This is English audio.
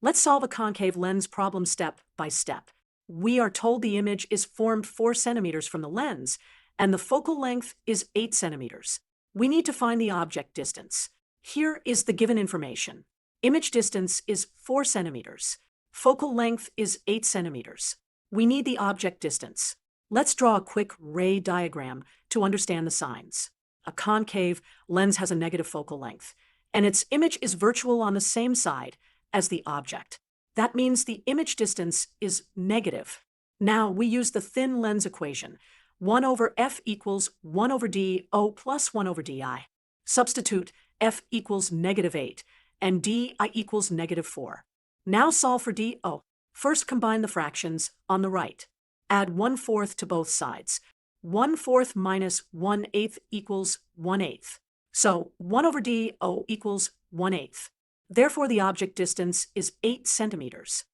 Let's solve a concave lens problem step by step. We are told the image is formed 4 centimeters from the lens, and the focal length is 8 centimeters. We need to find the object distance. Here is the given information. Image distance is 4 centimeters. Focal length is 8 centimeters. We need the object distance. Let's draw a quick ray diagram to understand the signs. A concave lens has a negative focal length, and its image is virtual on the same side as the object. That means the image distance is negative. Now we use the thin lens equation. 1 over f equals 1 over d o plus 1 over di. Substitute f equals negative 8 and di equals negative 4. Now solve for do. First combine the fractions on the right. Add 1/4 to both sides. 1/4 minus 1/8 equals 1/8. So 1 over do equals 1/8. Therefore, the object distance is 8 centimeters.